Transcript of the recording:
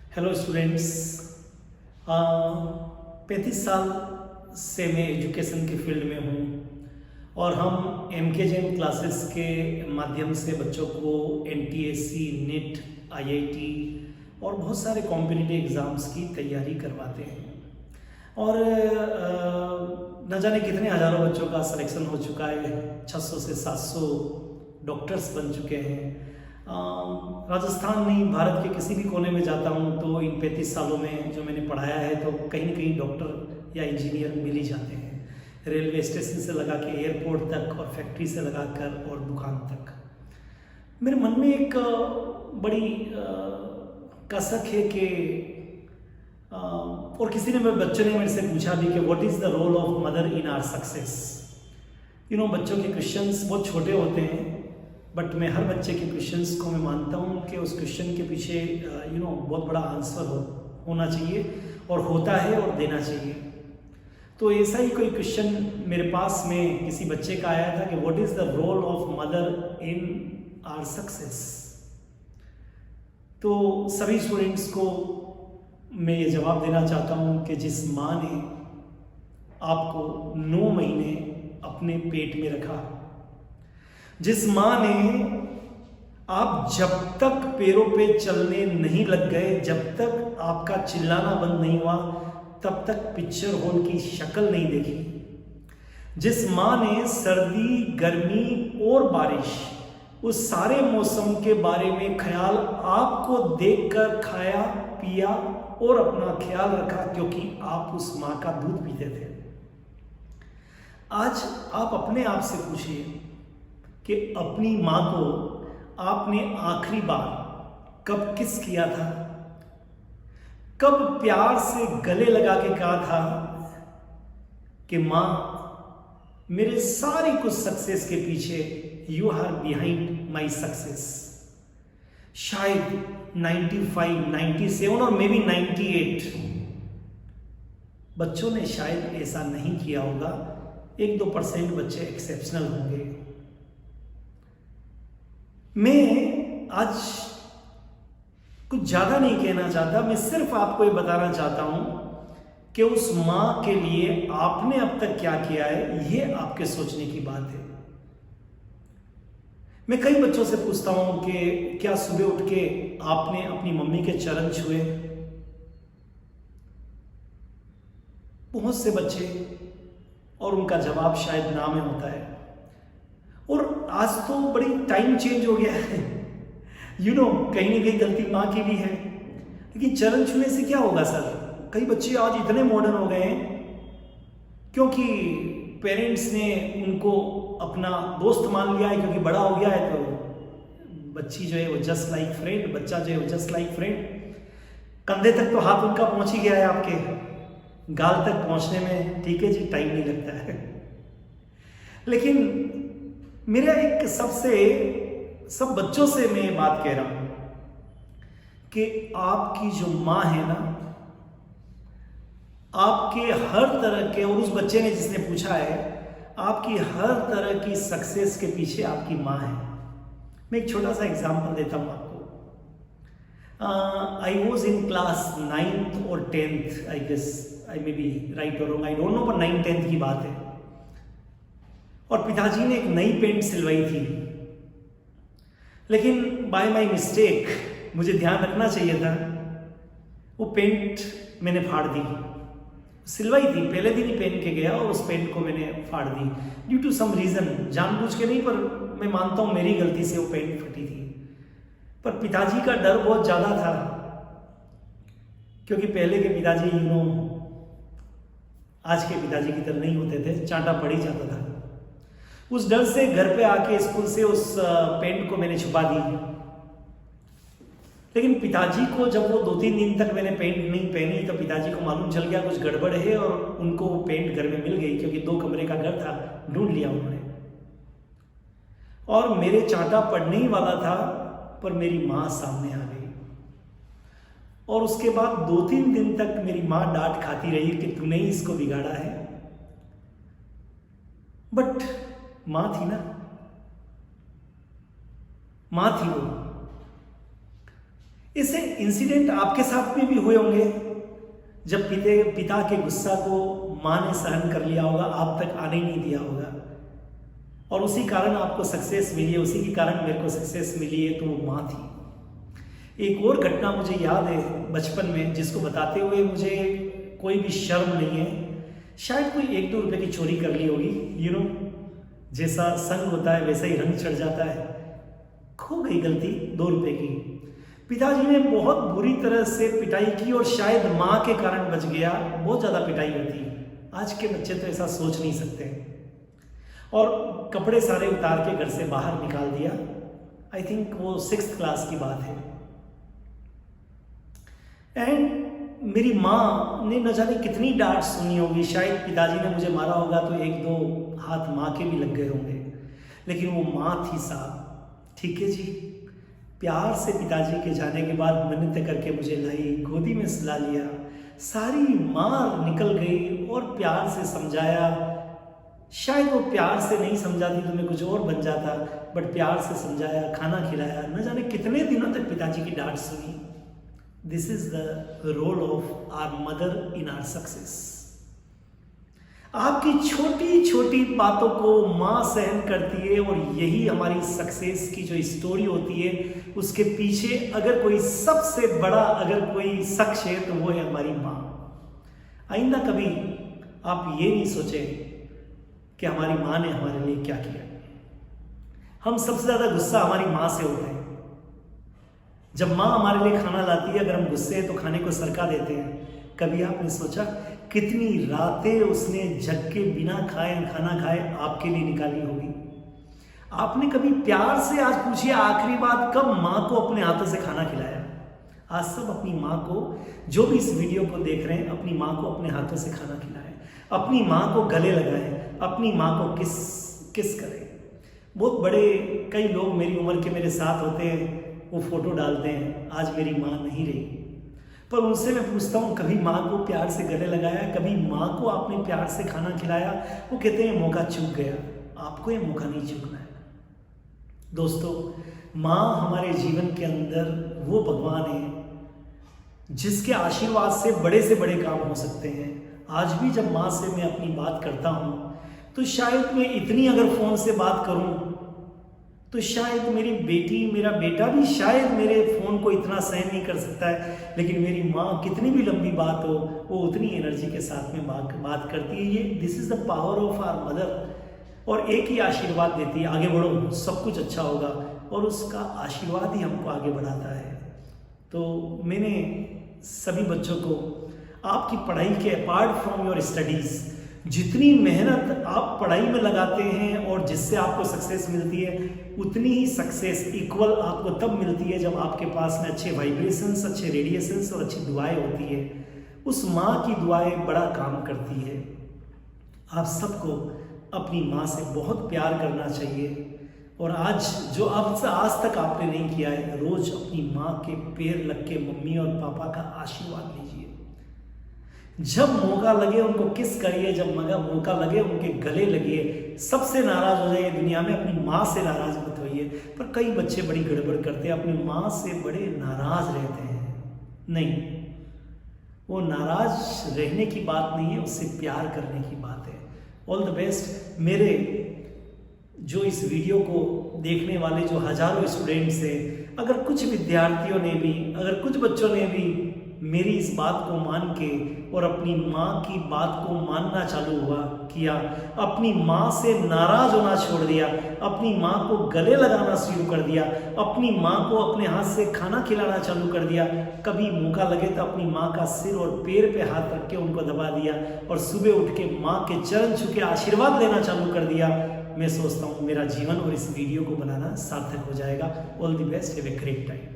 Hello students. 35 साल से मैं एजुकेशन के फील्ड में हूँ और हम MKJM क्लासेस के माध्यम से बच्चों को NTSC, NET, IIT और बहुत सारे कॉम्पिटिटिव एग्ज़ाम्स की तैयारी करवाते हैं। और न जाने कितने हज़ारों बच्चों का सिलेक्शन हो चुका है। 600 से 700 डॉक्टर्स बन चुके हैं। राजस्थान नहीं, भारत के किसी भी कोने में जाता हूँ तो इन 35 सालों में जो मैंने पढ़ाया है तो कहीं न कहीं डॉक्टर या इंजीनियर मिल ही जाते हैं। रेलवे स्टेशन से लगा के एयरपोर्ट तक और फैक्ट्री से लगा कर और दुकान तक। मेरे मन में एक बड़ी कसक है कि और किसी ने मेरे बच्चों ने मेरे से पूछा भी कि what is the role of mother in our success. बच्चों के क्वेश्चंस बहुत छोटे होते हैं, बट मैं हर बच्चे के क्वेश्चंस को मैं मानता हूँ कि उस क्वेश्चन के पीछे बहुत बड़ा आंसर होना चाहिए और होता है और देना चाहिए। तो ऐसा ही कोई क्वेश्चन मेरे पास में किसी बच्चे का आया था कि what is the role of mother in our success. तो सभी स्टूडेंट्स को मैं ये जवाब देना चाहता हूँ कि जिस माँ ने आपको 9 महीने अपने पेट में रखा, जिस माँ ने आप जब तक पैरों पे चलने नहीं लग गए, जब तक आपका चिल्लाना बंद नहीं हुआ, तब तक पिक्चर हॉल की शक्ल नहीं देखी, जिस माँ ने सर्दी, गर्मी और बारिश उस सारे मौसम के बारे में ख्याल आपको देखकर खाया, पिया और अपना ख्याल रखा क्योंकि आप उस माँ का दूध पीते थे। आज आप अपने आप से पूछिए कि अपनी माँ को आपने आखिरी बार कब किस किया था, कब प्यार से गले लगा के कहा था कि माँ मेरे सारी कुछ सक्सेस के पीछे you are behind my success. शायद 95, 97 और मे बी 98 बच्चों ने शायद ऐसा नहीं किया होगा। 1-2% बच्चे एक्सेप्शनल होंगे। मैं आज कुछ ज़्यादा नहीं कहना चाहता, मैं सिर्फ आपको ये बताना चाहता हूँ कि उस माँ के लिए आपने अब तक क्या किया है, ये आपके सोचने की बात है। मैं कई बच्चों से पूछता हूँ कि क्या सुबह उठ के आपने अपनी मम्मी के चरण छुए? बहुत से बच्चे, और उनका जवाब शायद ना में होता है। और आज तो बड़ी टाइम चेंज हो गया है, कहीं ना कहीं गलती माँ की भी है, लेकिन चरण छूने से क्या होगा सर? कई बच्चे आज इतने मॉडर्न हो गए हैं क्योंकि पेरेंट्स ने उनको अपना दोस्त मान लिया है, क्योंकि बड़ा हो गया है तो बच्ची जो है वो जस्ट लाइक फ्रेंड, बच्चा जो है वो जस्ट लाइक फ्रेंड। कंधे तक तो हाथ उनका पहुंच ही गया है, आपके गाल तक पहुंचने में ठीक है जी टाइम नहीं लगता है। लेकिन मेरा एक सब बच्चों से मैं बात कह रहा हूं कि आपकी जो माँ है ना, आपके हर तरह के, और उस बच्चे ने जिसने पूछा है, आपकी हर तरह की सक्सेस के पीछे आपकी माँ है। मैं एक छोटा सा एग्जांपल देता हूँ आपको। I was in class 9th और 10th, I guess, I may be right और रॉन्ग, आई डोंट नो, पर 9th-10th की बात है। और पिताजी ने एक नई पेंट सिलवाई थी, लेकिन बाय माई मिस्टेक, मुझे ध्यान रखना चाहिए था, वो पेंट मैंने फाड़ दी। सिलवाई थी, पहले दिन ही पहन के गया और उस पेंट को मैंने फाड़ दी ड्यू टू सम रीज़न, जानबूझ के नहीं, पर मैं मानता हूँ मेरी गलती से वो पेंट फटी थी। पर पिताजी का डर बहुत ज़्यादा था क्योंकि पहले के पिताजी आज के पिताजी की तरह नहीं होते थे, चांटा पड़ ही जाता था। उस डर से घर पे आके स्कूल से उस पेंट को मैंने छुपा दी। लेकिन पिताजी को जब वो 2-3 दिन तक मैंने पेंट नहीं पहनी तो पिताजी को मालूम चल गया कुछ गड़बड़ है, और उनको वो पेंट घर में मिल गई, क्योंकि 2 कमरे का घर था, ढूंढ लिया उन्होंने। और मेरे चांटा पड़ने ही वाला था, पर मेरी माँ सामने आ गई। और उसके बाद 2-3 दिन तक मेरी माँ डांट खाती रही कि तूने ही इसको बिगाड़ा है, बट माँ थी ना, माँ थी वो। ऐसे इंसिडेंट आपके साथ में भी हुए होंगे जब पिता के गुस्सा को माँ ने सहन कर लिया होगा, आप तक आने ही नहीं दिया होगा, और उसी कारण आपको सक्सेस मिली है, उसी के कारण मेरे को सक्सेस मिली है, तो वो माँ थी। एक और घटना मुझे याद है बचपन में, जिसको बताते हुए मुझे कोई भी शर्म नहीं है। शायद कोई 1-2 रुपए की चोरी कर ली होगी, जैसा संग होता है वैसा ही रंग चढ़ जाता है। खो गई गलती 2 रुपए की, पिताजी ने बहुत बुरी तरह से पिटाई की और शायद माँ के कारण बच गया। बहुत ज़्यादा पिटाई होती है, आज के बच्चे तो ऐसा सोच नहीं सकते। और कपड़े सारे उतार के घर से बाहर निकाल दिया। आई थिंक वो 6th क्लास की बात है। एंड मेरी माँ ने न जाने कितनी डांट सुनी होगी, शायद पिताजी ने मुझे मारा होगा तो 1-2 हाथ माँ के भी लग गए होंगे, लेकिन वो माँ थी साहब। ठीक है जी, प्यार से पिताजी के जाने के बाद मिन्नत करके मुझे लाई, गोदी में सुला लिया, सारी मार निकल गई और प्यार से समझाया। शायद वो प्यार से नहीं समझाती तो मैं कुछ और बन जाता, बट प्यार से समझाया, खाना खिलाया, न जाने कितने दिनों तक पिताजी की डांट सुनी। This is the role of our mother in our success. आपकी छोटी छोटी बातों को माँ सहन करती है, और यही हमारी सक्सेस की जो स्टोरी होती है, उसके पीछे अगर कोई सबसे बड़ा अगर कोई शख्स है तो वो है हमारी माँ। आइंदा कभी आप ये नहीं सोचें कि हमारी माँ ने हमारे लिए क्या किया। हम सबसे ज़्यादा गुस्सा हमारी माँ से होता है। जब माँ हमारे लिए खाना लाती है, अगर हम गुस्से हैं तो खाने को सरका देते हैं। कभी आपने सोचा कितनी रातें उसने जग के बिना खाए खाना खाए आपके लिए निकाली होगी? आपने कभी प्यार से आज पूछिए आखिरी बात कब माँ को अपने हाथों से खाना खिलाया? आज सब अपनी माँ को, जो भी इस वीडियो को देख रहे हैं, अपनी माँ को अपने हाथों से खाना खिलाएं, अपनी माँ को गले लगाएं, अपनी माँ को किस करें। बहुत बड़े कई लोग मेरी उम्र के मेरे साथ होते हैं, वो फोटो डालते हैं, आज मेरी माँ नहीं रही, पर उनसे मैं पूछता हूँ कभी माँ को प्यार से गले लगाया? कभी माँ को आपने प्यार से खाना खिलाया? वो कहते हैं मौका चूक गया। आपको ये मौका नहीं चूकना है दोस्तों। माँ हमारे जीवन के अंदर वो भगवान है जिसके आशीर्वाद से बड़े काम हो सकते हैं। आज भी जब माँ से मैं अपनी बात करता हूँ तो शायद मैं इतनी अगर फ़ोन से बात करूँ तो शायद मेरी बेटी, मेरा बेटा भी शायद मेरे फ़ोन को इतना सहन नहीं कर सकता है, लेकिन मेरी माँ कितनी भी लंबी बात हो वो उतनी एनर्जी के साथ में बात करती है। ये this is the power of our mother. और एक ही आशीर्वाद देती है, आगे बढ़ो, सब कुछ अच्छा होगा, और उसका आशीर्वाद ही हमको आगे बढ़ाता है। तो मैंने सभी बच्चों को आपकी पढ़ाई के अपार्ट फ्रॉम योर स्टडीज़, जितनी मेहनत आप पढ़ाई में लगाते हैं और जिससे आपको सक्सेस मिलती है, उतनी ही सक्सेस इक्वल आपको तब मिलती है जब आपके पास में अच्छे वाइब्रेशंस, अच्छे रेडिएशंस और अच्छी दुआएं होती है। उस माँ की दुआएं बड़ा काम करती है। आप सबको अपनी माँ से बहुत प्यार करना चाहिए, और आज जो आज तक आपने नहीं किया है, रोज अपनी माँ के पैर लग के मम्मी और पापा का आशीर्वाद लीजिए। जब मौका लगे उनको किस करिए, जब मौका लगे उनके गले लगिए। सबसे नाराज हो जाइए दुनिया में, अपनी माँ से नाराज मत होइए। पर कई बच्चे बड़ी गड़बड़ करते हैं, अपनी माँ से बड़े नाराज रहते हैं। नहीं, वो नाराज रहने की बात नहीं है, उससे प्यार करने की बात है। All the best. मेरे जो इस वीडियो को देखने वाले जो हजारों स्टूडेंट्स हैं, अगर कुछ विद्यार्थियों ने भी, अगर कुछ बच्चों ने भी मेरी इस बात को मान के और अपनी माँ की बात को मानना चालू किया, अपनी माँ से नाराज होना छोड़ दिया, अपनी माँ को गले लगाना शुरू कर दिया, अपनी माँ को अपने हाथ से खाना खिलाना चालू कर दिया, कभी मौका लगे तो अपनी माँ का सिर और पैर पे हाथ रख के उनको दबा दिया, और सुबह उठ के माँ के चरण छू के आशीर्वाद लेना चालू कर दिया, मैं सोचता हूँ मेरा जीवन और इस वीडियो को बनाना सार्थक हो जाएगा। All the best, have a great time.